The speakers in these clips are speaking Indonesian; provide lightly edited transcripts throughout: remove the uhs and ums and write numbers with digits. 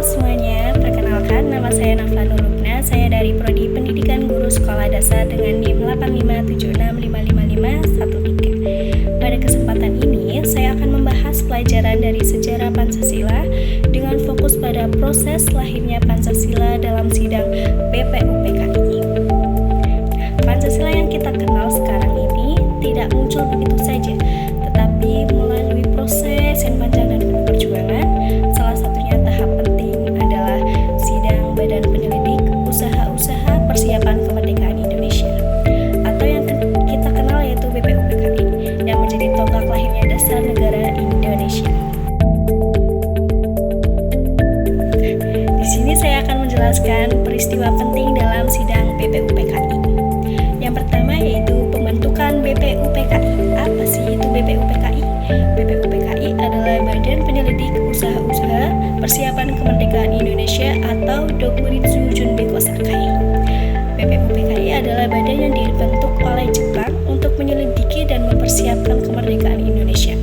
semuanya, perkenalkan nama saya Nafla Nurlubna. Saya dari Prodi Pendidikan Guru Sekolah Dasar dengan NIM 857655513. Pada kesempatan ini, saya akan membahas pelajaran dari sejarah Pancasila dengan fokus pada proses lahirnya Pancasila dalam sidang BPUPKI. Pancasila yang kita kenal sekarang ini tidak muncul begitu saja, tetapi melalui proses yang panjang dan penuh perjuangan. Salah satunya tahap penting adalah sidang Badan Penyelidik Usaha-Usaha Persiapan Kemerdekaan Indonesia, atau yang kita kenal yaitu BPUPKI, yang menjadi tonggak lahirnya dasar negara Indonesia. Di sini saya akan menjelaskan peristiwa penting dalam sidang BPUPKI. Yang pertama yaitu pembentukan BPUPKI. Apa sih itu BPUPKI? BPUPKI adalah Badan Penyelidik Usaha-Usaha Persiapan Kemerdekaan Indonesia atau Dokuritsu Junbeko Sakai. BPUPKI adalah badan yang dibentuk oleh Jepang untuk menyelidiki dan mempersiapkan kemerdekaan Indonesia.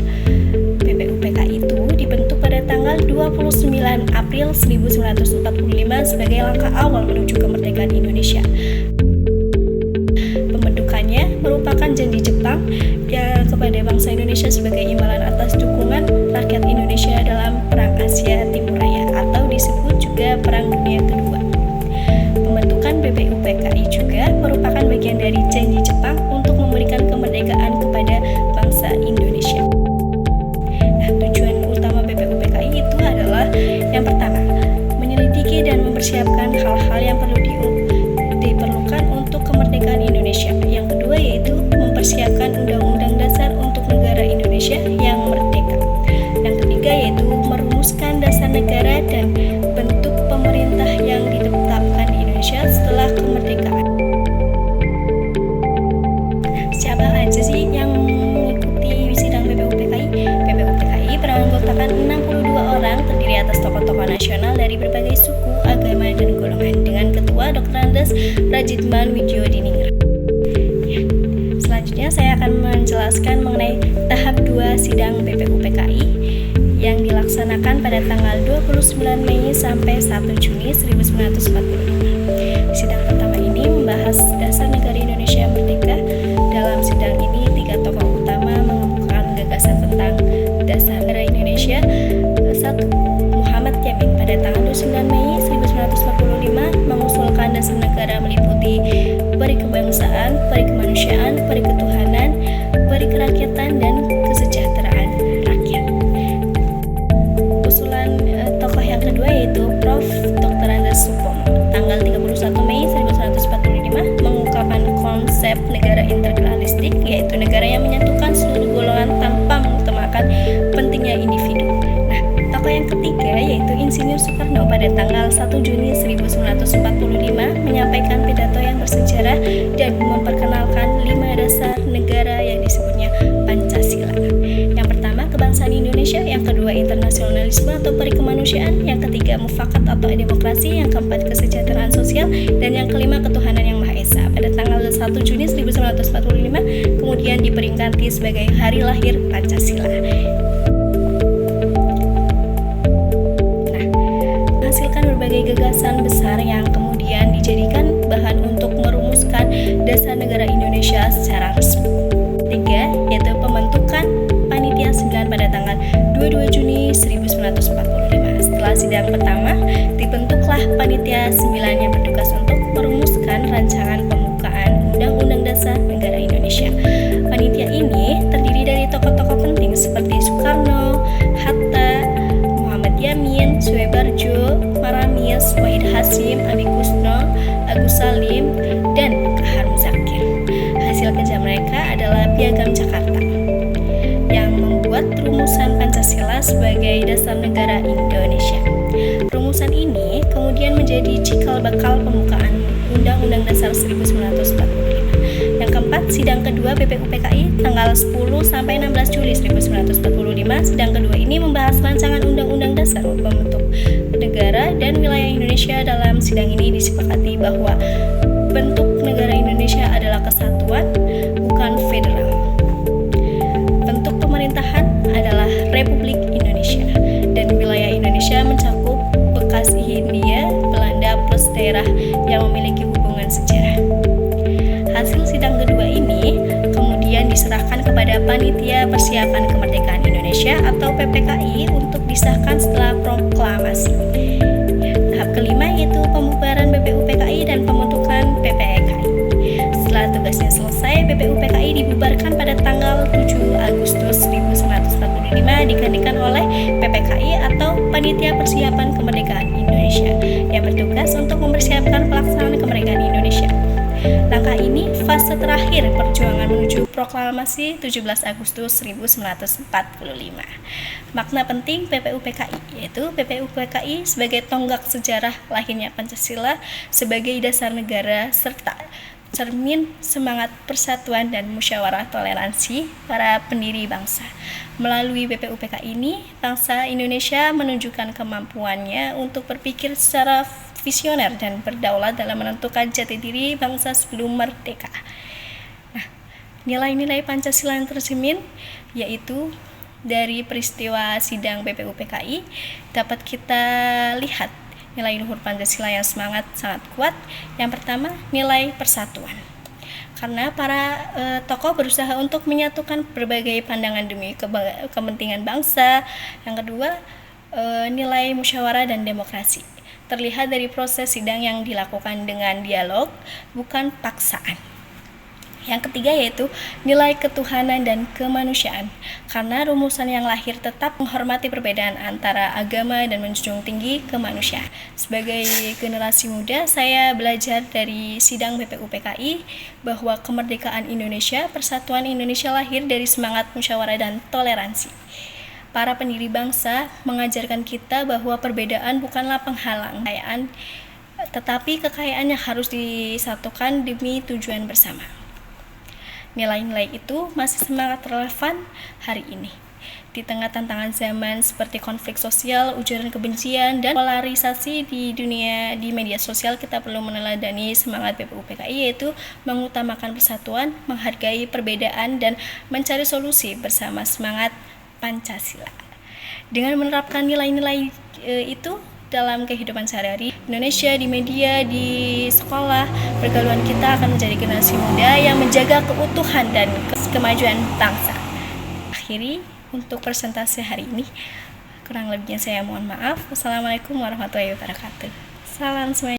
BPUPKI itu dibentuk pada tanggal 29 April 1945 sebagai langkah awal menuju kemerdekaan Indonesia. Pembentukannya merupakan janji Jepang kepada bangsa Indonesia sebagai imbalan atas dukungan rakyat Indonesia dalam Perang Asia Timur Raya atau disebut juga Perang Dunia Kedua. Pembentukan BPUPKI juga merupakan bagian dari janji Jepang untuk memberikan kemerdekaan kepada bangsa Indonesia. Nah, tujuan utama BPUPKI itu adalah yang pertama, menyelidiki dan mempersiapkan hal-hal yang perlu diperlukan untuk kemerdekaan Indonesia. Yang kedua yaitu mempersiapkan Undang-Undang Dasar untuk negara Indonesia yang merdeka. Yang ketiga yaitu merumuskan dasar negara dan bentuk pemerintah yang ditetapkan di Indonesia setelah kemerdekaan. Siapa aja sih yang mengikuti sidang BPUPKI? BPUPKI beranggotakan 62 orang terdiri atas tokoh-tokoh nasional dari berbagai suku, agama, dan golongan dengan Ketua Dr. Andes Rajitman Widyodiningrat. Selanjutnya saya akan menjelaskan mengenai tahap 2 sidang BPUPKI yang dilaksanakan pada tanggal 29 Mei sampai 1 Juni 1945. Sidang pertama ini membahas dasar negara Indonesia merdeka. Dalam sidang ini, 3 tokoh utama mengemukakan gagasan tentang dasar negara Indonesia. 1. Muhammad Yamin pada tanggal 29 Mei 1945 mengusulkan dasar negara meliputi perikebangsaan, perikemanusiaan, periketuhanan, perikerakyatan, dan kesejahteraan rakyat. Usulan tokoh yang kedua yaitu Prof. Dr. Andes Supomo tanggal 31 Mei 1945 mengungkapkan konsep negara integralistik, yaitu negara yang menyatukan seluruh golongan tanpa mengutamakan pentingnya individu. Nah, tokoh yang ketiga yaitu Insinyur Soekarno pada tanggal 1 Juni 1945 menyampaikan pidato yang bersejarah dan memperkenalkan 5 dasar negara yang disebutnya Pancasila. Yang pertama, kebangsaan Indonesia. Yang kedua, internasionalisme atau perikemanusiaan. Yang ketiga, mufakat atau demokrasi. Yang keempat, kesejahteraan sosial. Dan yang kelima, ketuhanan yang Maha Esa. Pada tanggal 1 Juni 1945 kemudian diperingati sebagai hari lahir Pancasila. Berbagai gagasan besar yang kemudian dijadikan bahan untuk merumuskan dasar negara Indonesia secara resmi. 3. Yaitu pembentukan Panitia 9 pada tanggal 22 Juni 1945. Setelah sidang pertama, dibentuklah Panitia 9 yang bertugas untuk merumuskan rancangan pembukaan Undang-Undang Dasar Negara Indonesia. Panitia ini terdiri dari tokoh-tokoh penting seperti Soekarno, Hatta, Muhammad Yamin, Soebarjo, Maramis, Wahid Hasyim, Abi Kusno, Agus Salim, dan Kahar Muzakir. Hasil kerja mereka adalah Piagam Jakarta yang membuat rumusan Pancasila sebagai dasar negara Indonesia. Rumusan ini kemudian menjadi cikal bakal pembukaan Undang-Undang Dasar 1945. Yang keempat, sidang kedua BPUPKI tanggal 10 sampai 16 Juli 1945. Sidang kedua ini membahas rancangan Undang-Undang Dasar pembentuk negara dan wilayah Indonesia. Dalam sidang ini disepakati bahwa bentuk negara Indonesia adalah kesatuan, bukan federal. Bentuk pemerintahan adalah Republik Indonesia dan wilayah Indonesia mencakup bekas daerah yang memiliki hubungan sejarah. Hasil sidang kedua ini kemudian diserahkan kepada Panitia Persiapan Kemerdekaan Indonesia atau PPKI untuk disahkan setelah proklamasi. Tahap kelima yaitu pembubaran BPUPKI dan pembentukan PPKI. Setelah tugasnya selesai, BPUPKI dibubarkan pada tanggal 7 Agustus 1945 digantikan oleh PPKI atau Panitia Persiapan Kemerdekaan Indonesia yang bertugas untuk mempersiapkan pelaksanaan kemerdekaan Indonesia. Langkah ini fase terakhir perjuangan menuju proklamasi 17 Agustus 1945. Makna penting PPUPKI yaitu PPUPKI sebagai tonggak sejarah lahirnya Pancasila sebagai dasar negara serta cermin semangat persatuan dan musyawarah toleransi para pendiri bangsa. Melalui BPUPKI ini, bangsa Indonesia menunjukkan kemampuannya untuk berpikir secara visioner dan berdaulat dalam menentukan jati diri bangsa sebelum merdeka. Nah, nilai-nilai Pancasila yang tercermin yaitu dari peristiwa sidang BPUPKI dapat kita lihat nilai luhur Pancasila yang sangat kuat. Yang pertama, nilai persatuan. Karena para tokoh berusaha untuk menyatukan berbagai pandangan demi kepentingan bangsa. Yang kedua, nilai musyawarah dan demokrasi. Terlihat dari proses sidang yang dilakukan dengan dialog, bukan paksaan. Yang ketiga yaitu nilai ketuhanan dan kemanusiaan, karena rumusan yang lahir tetap menghormati perbedaan antara agama dan menjunjung tinggi kemanusiaan. Sebagai generasi muda, saya belajar dari sidang BPUPKI bahwa kemerdekaan Indonesia, persatuan Indonesia lahir dari semangat musyawarah dan toleransi. Para pendiri bangsa mengajarkan kita bahwa perbedaan bukanlah penghalang kekayaan, tetapi kekayaan yang harus disatukan demi tujuan bersama. Nilai-nilai itu masih sangat relevan hari ini. Di tengah tantangan zaman seperti konflik sosial, ujaran kebencian, dan polarisasi di media sosial, kita perlu meneladani semangat BPUPKI yaitu mengutamakan persatuan, menghargai perbedaan, dan mencari solusi bersama semangat Pancasila. Dengan menerapkan nilai-nilai itu dalam kehidupan sehari-hari Indonesia, di media, di sekolah, pergaulan kita akan menjadi generasi muda yang menjaga keutuhan dan kemajuan bangsa. Akhiri untuk presentasi hari ini, kurang lebihnya saya mohon maaf. Wassalamualaikum warahmatullahi wabarakatuh. Salam semuanya.